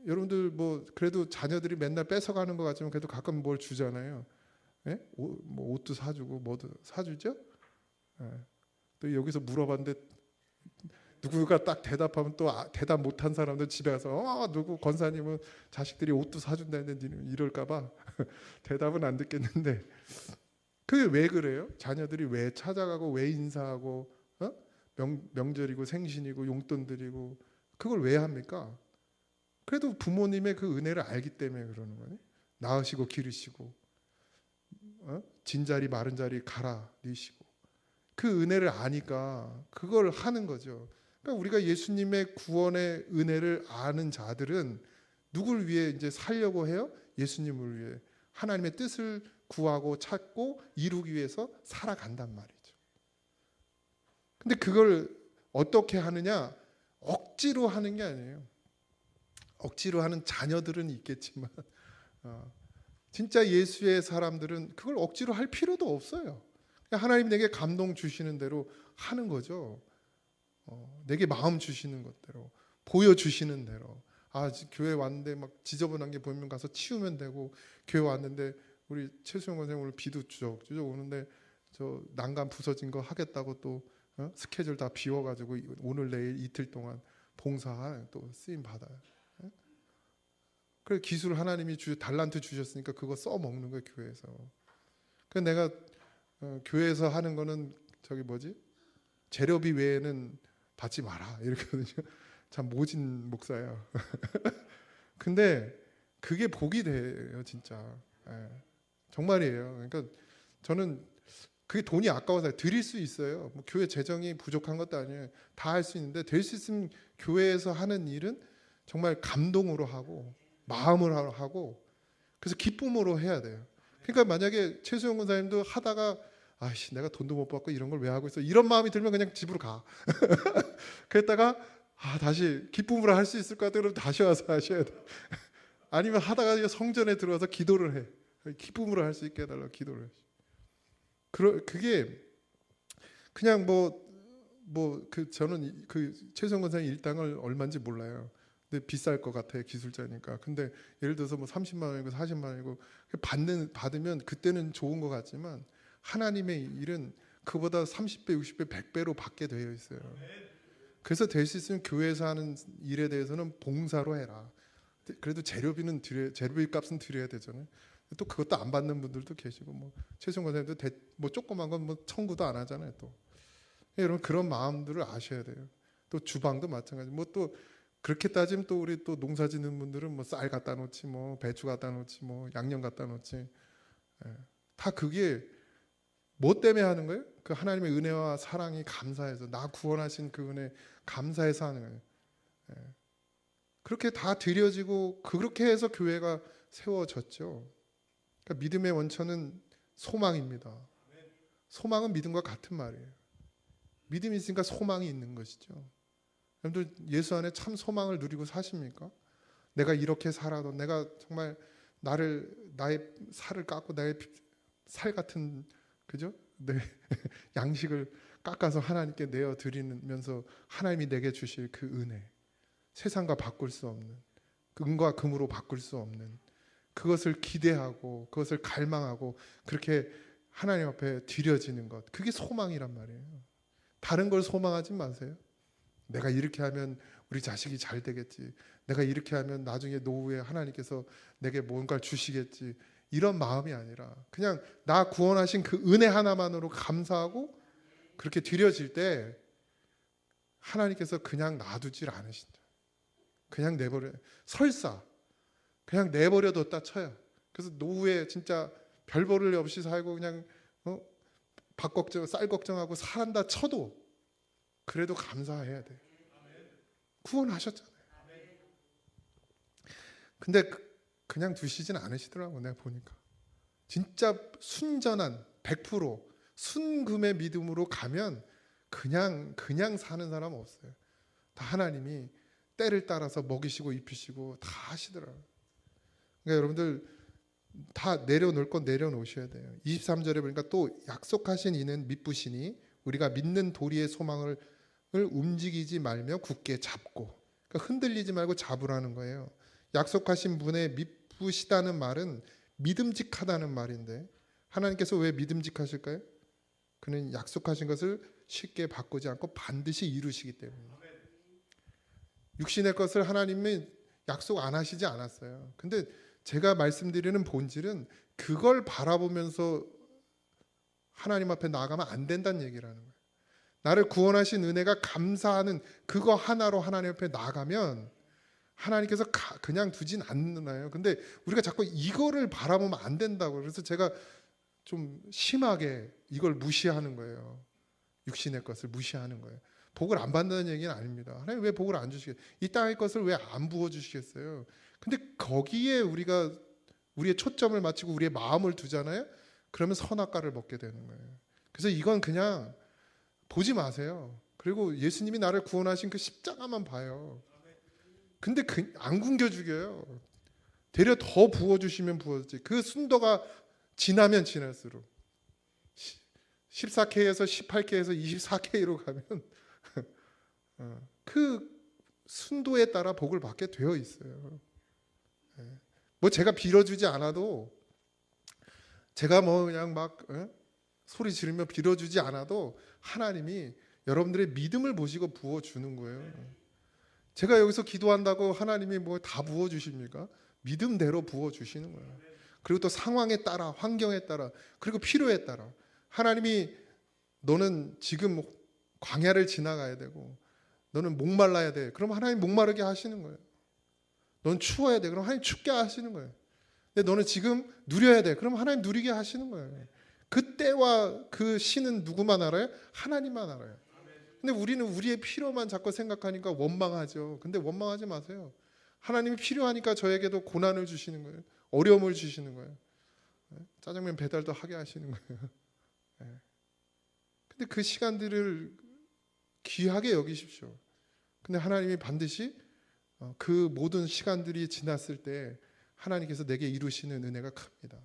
여러분들 뭐 그래도 자녀들이 맨날 뺏어가는 것 같지만 그래도 가끔 뭘 주잖아요. 뭐 옷도 사주고 뭐도 사주죠. 또 여기서 물어봤는데 누구가 딱 대답하면 또 대답 못한 사람들 집에 가서 누구 권사님은 자식들이 옷도 사준다 했는데 이럴까봐 대답은 안 듣겠는데, 그게 왜 그래요? 자녀들이 왜 찾아가고 왜 인사하고 명절이고 생신이고 용돈 드리고 그걸 왜 합니까? 그래도 부모님의 그 은혜를 알기 때문에 그러는 거예요. 낳으시고 기르시고 진 자리 마른 자리 갈아 넣으시고 그 은혜를 아니까 그걸 하는 거죠. 그러니까 우리가 예수님의 구원의 은혜를 아는 자들은 누굴 위해 이제 살려고 해요? 예수님을 위해 하나님의 뜻을 구하고 찾고 이루기 위해서 살아간단 말이죠. 근데 그걸 어떻게 하느냐? 억지로 하는 게 아니에요. 억지로 하는 자녀들은 있겠지만 진짜 예수의 사람들은 그걸 억지로 할 필요도 없어요. 하나님 내게 감동 주시는 대로 하는 거죠. 내게 마음 주시는 것대로, 보여주시는 대로. 교회 왔는데 막 지저분한 게 보이면 가서 치우면 되고, 교회 왔는데 우리 최수영 선생님 오늘 비도 주적주적 오는데 저 난간 부서진 거 하겠다고 또 스케줄 다 비워가지고 오늘 내일 이틀 동안 봉사 또 쓰임 받아요. 그래, 기술 하나님이 달란트 주셨으니까 그거 써 먹는 거예요, 교회에서. 그래서 내가 교회에서 하는 거는 재료비 외에는 받지 마라 이렇거든요. 참 모진 목사예요. 근데 그게 복이 돼요, 진짜. 정말이에요. 그러니까 저는 그게 돈이 아까워서 드릴 수 있어요. 뭐 교회 재정이 부족한 것도 아니에요. 다 할 수 있는데 될 수 있으면 교회에서 하는 일은 정말 감동으로 하고 마음으로 하고 그래서 기쁨으로 해야 돼요. 그러니까 만약에 최수영 권사님도 하다가 내가 돈도 못 받고 이런 걸 왜 하고 있어, 이런 마음이 들면 그냥 집으로 가. 그랬다가 다시 기쁨으로 할 수 있을 것 같아. 그럼 다시 와서 하셔야 돼. 아니면 하다가 성전에 들어와서 기도를 해. 기쁨으로 할 수 있게 해달라고 기도를 해. 그게 그냥 저는 그 최수영 권사님 일당을 얼마인지 몰라요. 근데 비쌀 것 같아요, 기술자니까. 근데 예를 들어서 30만 원이고 40만 원이고 받으면 그때는 좋은 것 같지만 하나님의 일은 그보다 30배, 60배, 100배로 받게 되어 있어요. 그래서 될 수 있으면 교회에서 하는 일에 대해서는 봉사로 해라. 그래도 재료비 값은 드려야 되잖아요. 또 그것도 안 받는 분들도 계시고 최수영 권사님도 조그만 건 청구도 안 하잖아요. 또 여러분 그런 마음들을 아셔야 돼요. 또 주방도 마찬가지. 뭐 또 그렇게 따지면 또 우리 또 농사 짓는 분들은 뭐 쌀 갖다 놓지, 뭐 배추 갖다 놓지, 뭐 양념 갖다 놓지. 예. 다 그게 뭐 때문에 하는 거예요? 그 하나님의 은혜와 사랑이 감사해서, 나 구원하신 그 은혜 감사해서 하는 거예요. 예. 그렇게 다 드려지고 그렇게 해서 교회가 세워졌죠. 그러니까 믿음의 원천은 소망입니다. 소망은 믿음과 같은 말이에요. 믿음이 있으니까 소망이 있는 것이죠. 여러분들 예수 안에 참 소망을 누리고 사십니까? 내가 이렇게 살아도, 내가 정말 나의 살을 깎고 나의 살 같은, 그죠? 내 양식을 깎아서 하나님께 내어 드리면서 하나님이 내게 주실 그 은혜, 세상과 바꿀 수 없는, 은과 금으로 바꿀 수 없는, 그것을 기대하고 그것을 갈망하고 그렇게 하나님 앞에 드려지는 것, 그게 소망이란 말이에요. 다른 걸 소망하지 마세요. 내가 이렇게 하면 우리 자식이 잘 되겠지, 내가 이렇게 하면 나중에 노후에 하나님께서 내게 뭔가를 주시겠지, 이런 마음이 아니라 그냥 나 구원하신 그 은혜 하나만으로 감사하고 그렇게 드려질 때 하나님께서 그냥 놔두질 않으신다. 그냥 내버려, 설사 그냥 내버려뒀다 쳐요. 그래서 노후에 진짜 별 볼일 없이 살고 그냥 밥 걱정, 쌀 걱정하고 살한다 쳐도 그래도 감사해야 돼. 구원하셨잖아요. 근데 그냥 두시진 않으시더라고. 내가 보니까 진짜 순전한 100% 순금의 믿음으로 가면 그냥 사는 사람 없어요. 다 하나님이 때를 따라서 먹이시고 입히시고 다 하시더라고요. 그러니까 여러분들 다 내려놓을 건 내려놓으셔야 돼요. 23절에 보니까 또 약속하신 이는 미쁘시니 우리가 믿는 도리의 소망을 움직이지 말며 굳게 잡고, 그러니까 흔들리지 말고 잡으라는 거예요. 약속하신 분의 미쁘시다는 말은 믿음직하다는 말인데, 하나님께서 왜 믿음직하실까요? 그는 약속하신 것을 쉽게 바꾸지 않고 반드시 이루시기 때문에. 육신의 것을 하나님이 약속 안 하시지 않았어요. 근데 제가 말씀드리는 본질은 그걸 바라보면서 하나님 앞에 나아가면 안 된다는 얘기라는 거예요. 나를 구원하신 은혜가 감사하는 그거 하나로 하나님 앞에 나아가면 하나님께서 그냥 두진 않나요? 근데 우리가 자꾸 이거를 바라보면 안 된다고. 그래서 제가 좀 심하게 이걸 무시하는 거예요. 육신의 것을 무시하는 거예요. 복을 안 받는다는 얘기는 아닙니다. 하나님 왜 복을 안 주시겠어요? 이 땅의 것을 왜 안 부어주시겠어요? 근데 거기에 우리가 우리의 초점을 맞추고 우리의 마음을 두잖아요. 그러면 선악과를 먹게 되는 거예요. 그래서 이건 그냥 보지 마세요. 그리고 예수님이 나를 구원하신 그 십자가만 봐요. 근데 안 굶겨 죽여요. 되려 더 부어주시면 부어주지. 그 순도가 지나면 지날수록 14K에서 18K에서 24K로 가면 그 순도에 따라 복을 받게 되어 있어요. 뭐 제가 빌어주지 않아도, 제가 뭐 그냥 막 소리 지르며 빌어주지 않아도 하나님이 여러분들의 믿음을 보시고 부어주는 거예요. 제가 여기서 기도한다고 하나님이 뭐 다 부어주십니까? 믿음대로 부어주시는 거예요. 그리고 또 상황에 따라, 환경에 따라, 그리고 필요에 따라 하나님이 너는 지금 광야를 지나가야 되고 너는 목말라야 돼. 그럼 하나님 목마르게 하시는 거예요. 넌 추워야 돼. 그럼 하나님 춥게 하시는 거예요. 근데 너는 지금 누려야 돼. 그럼 하나님 누리게 하시는 거예요. 그 때와 그 시는 누구만 알아요? 하나님만 알아요. 근데 우리는 우리의 필요만 자꾸 생각하니까 원망하죠. 근데 원망하지 마세요. 하나님이 필요하니까 저에게도 고난을 주시는 거예요. 어려움을 주시는 거예요. 짜장면 배달도 하게 하시는 거예요. 근데 그 시간들을 귀하게 여기십시오. 근데 하나님이 반드시 그 모든 시간들이 지났을 때 하나님께서 내게 이루시는 은혜가 큽니다.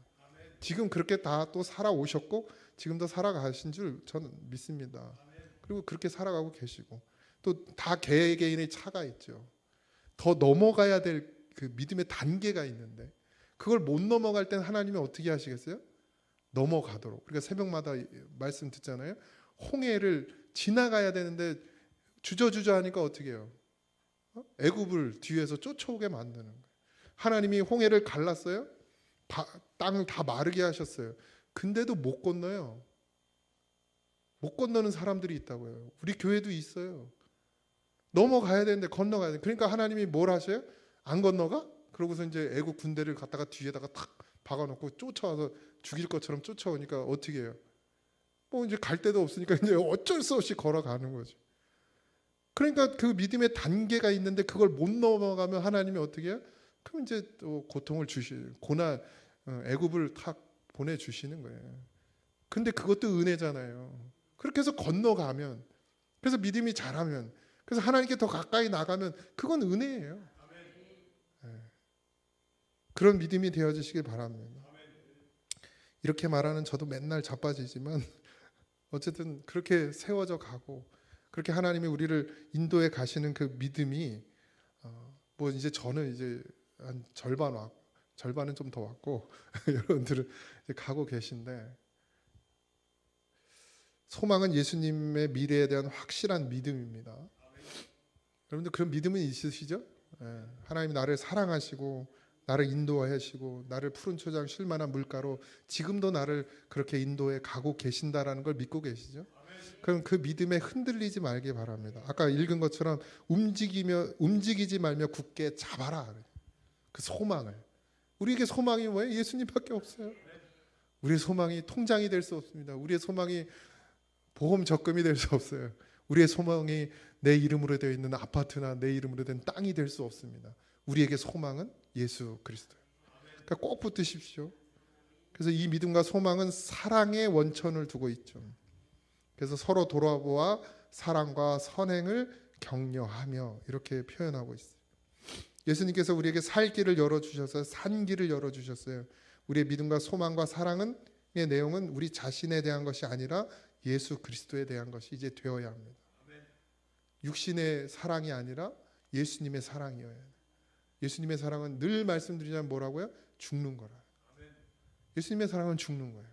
지금 그렇게 다 또 살아오셨고 지금도 살아가신 줄 저는 믿습니다. 그리고 그렇게 살아가고 계시고 또 다 개개인의 차가 있죠. 더 넘어가야 될 그 믿음의 단계가 있는데 그걸 못 넘어갈 땐 하나님이 어떻게 하시겠어요? 넘어가도록. 그러니까 새벽마다 말씀 듣잖아요. 홍해를 지나가야 되는데 주저주저 하니까 어떻게 해요? 애굽을 뒤에서 쫓아오게 만드는 거예요. 하나님이 홍해를 갈랐어요. 땅을 다 마르게 하셨어요. 근데도 못 건너요. 못 건너는 사람들이 있다고요. 우리 교회도 있어요. 넘어가야 되는데 건너가야 돼. 그러니까 하나님이 뭘 하셔요? 안 건너가? 그러고서 이제 애국 군대를 갖다가 뒤에다가 탁 박아놓고 쫓아와서 죽일 것처럼 쫓아오니까 어떻게 해요? 뭐 이제 갈 데도 없으니까 이제 어쩔 수 없이 걸어가는 거죠. 그러니까 그 믿음의 단계가 있는데 그걸 못 넘어가면 하나님이 어떻게 해요? 그럼 이제 또 고통을 고난, 애굽을 탁 보내주시는 거예요. 근데 그것도 은혜잖아요. 그렇게 해서 건너가면, 그래서 믿음이 자라면, 그래서 하나님께 더 가까이 나가면 그건 은혜예요. 그런 믿음이 되어지시길 바랍니다. 이렇게 말하는 저도 맨날 자빠지지만 어쨌든 그렇게 세워져 가고 그렇게 하나님이 우리를 인도해 가시는 그 믿음이 뭐 이제 저는 이제 한 절반 왔고 절반은 좀 더 왔고 여러분들은 이제 가고 계신데, 소망은 예수님의 미래에 대한 확실한 믿음입니다. 여러분들 그런 믿음은 있으시죠? 하나님이 나를 사랑하시고 나를 인도하시고 나를 푸른 초장 쉴만한 물가로 지금도 나를 그렇게 인도해 가고 계신다라는 걸 믿고 계시죠? 그럼 그 믿음에 흔들리지 말기 바랍니다. 아까 읽은 것처럼 움직이지 말며 굳게 잡아라. 그 소망을. 우리에게 소망이 뭐예요? 예수님밖에 없어요. 우리의 소망이 통장이 될 수 없습니다. 우리의 소망이 보험 적금이 될 수 없어요. 우리의 소망이 내 이름으로 되어 있는 아파트나 내 이름으로 된 땅이 될 수 없습니다. 우리에게 소망은 예수 그리스도예요. 그러니까 꼭 붙드십시오. 그래서 이 믿음과 소망은 사랑의 원천을 두고 있죠. 그래서 서로 돌아보아 사랑과 선행을 격려하며 이렇게 표현하고 있어요. 예수님께서 우리에게 살 길을 열어주셨어요. 산 길을 열어주셨어요. 우리의 믿음과 소망과 사랑의 내용은 우리 자신에 대한 것이 아니라 예수 그리스도에 대한 것이 이제 되어야 합니다. 육신의 사랑이 아니라 예수님의 사랑이어야 해요. 예수님의 사랑은 늘 말씀드리자면 뭐라고요? 죽는 거라. 예수님의 사랑은 죽는 거예요.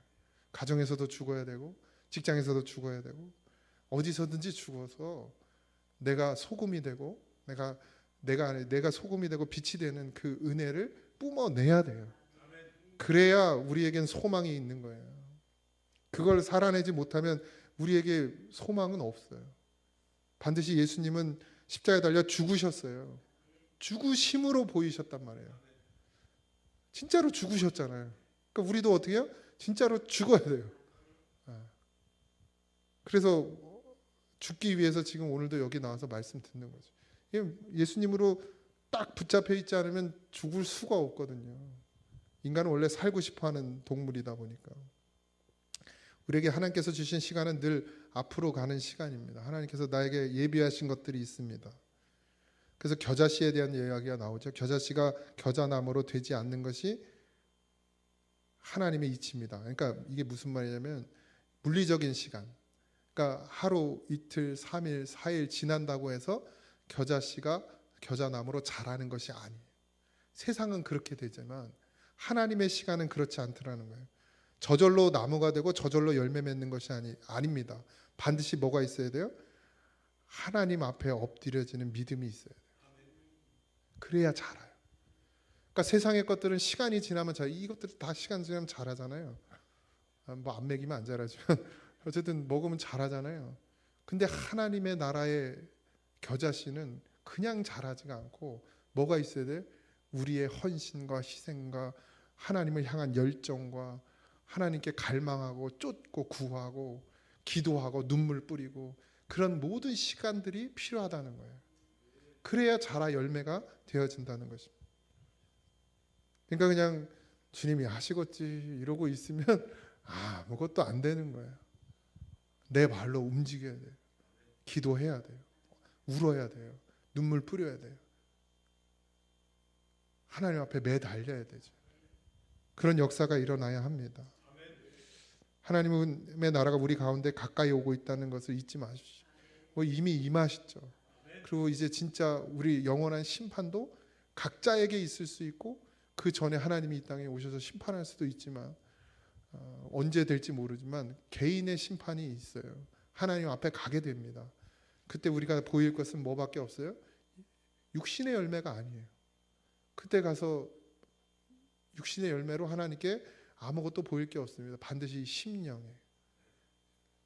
가정에서도 죽어야 되고 직장에서도 죽어야 되고 어디서든지 죽어서 내가 소금이 되고 내가 소금이 되고 빛이 되는 그 은혜를 뿜어내야 돼요. 그래야 우리에겐 소망이 있는 거예요. 그걸 살아내지 못하면 우리에게 소망은 없어요. 반드시 예수님은 십자가에 달려 죽으셨어요. 죽으심으로 보이셨단 말이에요. 진짜로 죽으셨잖아요. 그러니까 우리도 어떻게 해요? 진짜로 죽어야 돼요. 그래서 죽기 위해서 지금 오늘도 여기 나와서 말씀 듣는 거죠. 예수님으로 딱 붙잡혀 있지 않으면 죽을 수가 없거든요. 인간은 원래 살고 싶어하는 동물이다 보니까. 우리에게 하나님께서 주신 시간은 늘 앞으로 가는 시간입니다. 하나님께서 나에게 예비하신 것들이 있습니다. 그래서 겨자씨에 대한 이야기가 나오죠. 겨자씨가 겨자나무로 되지 않는 것이 하나님의 이치입니다. 그러니까 이게 무슨 말이냐면 물리적인 시간. 그러니까 하루, 이틀, 3일, 4일 지난다고 해서 겨자씨가 겨자나무로 자라는 것이 아니에요. 세상은 그렇게 되지만 하나님의 시간은 그렇지 않더라는 거예요. 저절로 나무가 되고 저절로 열매 맺는 것이 아닙니다. 반드시 뭐가 있어야 돼요? 하나님 앞에 엎드려지는 믿음이 있어야 돼요. 그래야 자라요. 그러니까 세상의 것들은 시간이 지나면 이것들이 다 시간 지나면 자라잖아요. 뭐 안 먹이면 안 자라지만 어쨌든 먹으면 자라잖아요. 근데 하나님의 나라의 겨자씨는 그냥 자라지가 않고 뭐가 있어야 돼요? 우리의 헌신과 희생과 하나님을 향한 열정과 하나님께 갈망하고 쫓고 구하고 기도하고 눈물 뿌리고 그런 모든 시간들이 필요하다는 거예요. 그래야 자라 열매가 되어진다는 것입니다. 그러니까 그냥 주님이 하시겠지 이러고 있으면 아무것도 안 되는 거예요. 내 발로 움직여야 돼요. 기도해야 돼요. 울어야 돼요. 눈물 뿌려야 돼요. 하나님 앞에 매달려야 되죠. 그런 역사가 일어나야 합니다. 하나님의 나라가 우리 가운데 가까이 오고 있다는 것을 잊지 마십시오. 이미 임하셨죠. 그리고 이제 진짜 우리 영원한 심판도 각자에게 있을 수 있고 그 전에 하나님이 이 땅에 오셔서 심판할 수도 있지만 언제 될지 모르지만 개인의 심판이 있어요. 하나님 앞에 가게 됩니다. 그때 우리가 보일 것은 뭐밖에 없어요? 육신의 열매가 아니에요. 그때 가서 육신의 열매로 하나님께 아무것도 보일 게 없습니다. 반드시 심령에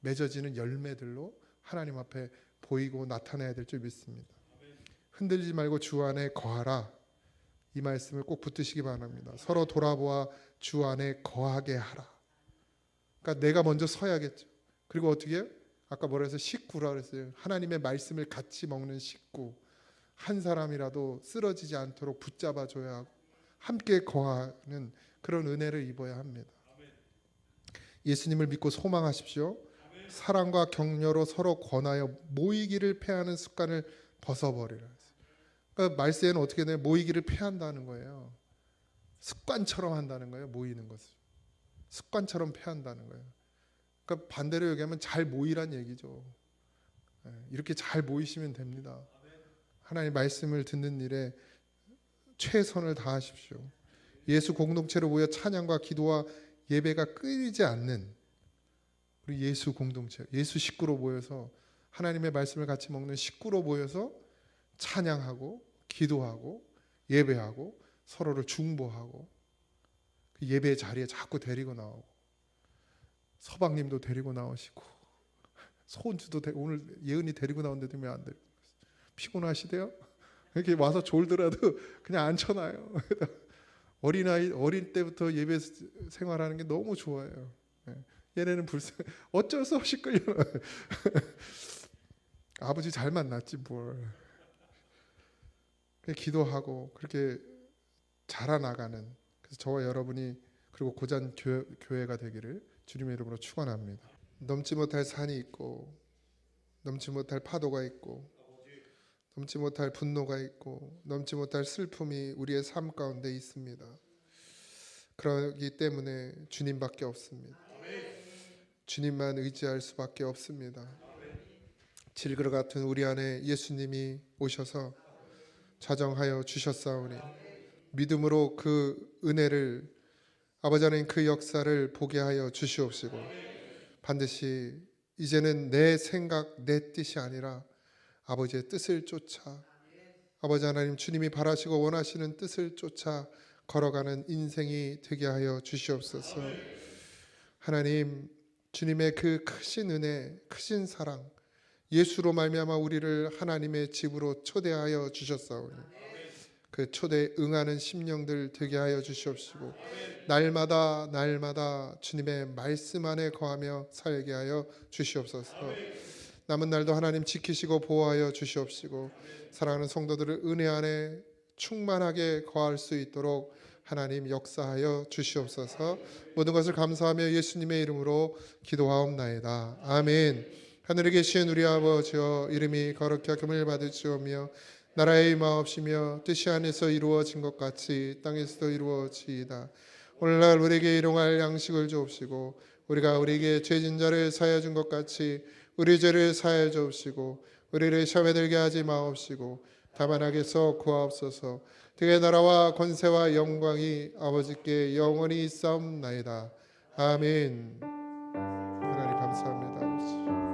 맺어지는 열매들로 하나님 앞에 보이고 나타나야 될 줄 믿습니다. 흔들리지 말고 주 안에 거하라. 이 말씀을 꼭 붙드시기 바랍니다. 서로 돌아보아 주 안에 거하게 하라. 그러니까 내가 먼저 서야겠죠. 그리고 어떻게 해요? 아까 뭐라 해서 식구라 그랬어요. 하나님의 말씀을 같이 먹는 식구. 한 사람이라도 쓰러지지 않도록 붙잡아 줘야 하고 함께 거하는 그런 은혜를 입어야 합니다. 예수님을 믿고 소망하십시오. 사랑과 격려로 서로 권하여 모이기를 패하는 습관을 벗어버리라. 그러니까 말세에는 어떻게 돼요? 모이기를 패한다는 거예요. 습관처럼 한다는 거예요. 모이는 것을 습관처럼 패한다는 거예요. 그러니까 반대로 얘기하면 잘 모이란 얘기죠. 이렇게 잘 모이시면 됩니다. 하나님 말씀을 듣는 일에 최선을 다하십시오. 예수 공동체로 모여 찬양과 기도와 예배가 끊이지 않는 우리 예수 공동체, 예수 식구로 모여서 하나님의 말씀을 같이 먹는 식구로 모여서 찬양하고 기도하고 예배하고 서로를 중보하고 그 예배의 자리에 자꾸 데리고 나오고 서방님도 데리고 나오시고 손주도 오늘 예은이 데리고 나온데도 왜 안 데리고 피곤하시대요? 이렇게 와서 졸더라도 그냥 앉혀놔요. 어린 때부터 예배 생활하는 게 너무 좋아요. 얘네는 어쩔 수 없이 끌려. 아버지 잘 만났지 뭘. 기도하고 그렇게 자라나가는 그래서 저와 여러분이 그리고 고잔 교회가 되기를 주님의 이름으로 축원합니다. 넘지 못할 산이 있고 넘지 못할 파도가 있고 넘지 못할 분노가 있고 넘지 못할 슬픔이 우리의 삶 가운데 있습니다. 그러기 때문에 주님밖에 없습니다. 주님만 의지할 수밖에 없습니다. 질그릇 같은 우리 안에 예수님이 오셔서 자정하여 주셨사오니 믿음으로 그 은혜를 아버지 하나님 그 역사를 보게 하여 주시옵시고 반드시 이제는 내 생각 내 뜻이 아니라 아버지의 뜻을 쫓아 아버지 하나님 주님이 바라시고 원하시는 뜻을 쫓아 걸어가는 인생이 되게 하여 주시옵소서. 하나님 주님의 그 크신 은혜 크신 사랑 예수로 말미암아 우리를 하나님의 집으로 초대하여 주셨사오니 그 초대에 응하는 심령들 되게 하여 주시옵시고 날마다 주님의 말씀 안에 거하며 살게 하여 주시옵소서. 남은 날도 하나님 지키시고 보호하여 주시옵시고 사랑하는 성도들을 은혜 안에 충만하게 거할 수 있도록 하나님 역사하여 주시옵소서. 모든 것을 감사하며 예수님의 이름으로 기도하옵나이다. 아멘. 하늘에 계신 우리 아버지여 이름이 거룩히 여김을 받으시오며 나라의 임하옵시며 뜻이 하늘에서 이루어진 것 같이 땅에서도 이루어지이다. 오늘날 우리에게 일용할 양식을 주옵시고 우리가 우리에게 죄진 자를 사하여 준 것 같이 우리 죄를 사하여 주옵시고 우리를 시험에 들게 하지 마옵시고 다만 악에서 구하옵소서. 그의 나라와 권세와 영광이 아버지께 영원히 있사옵나이다. 아멘. 하나님 감사합니다. 아버지.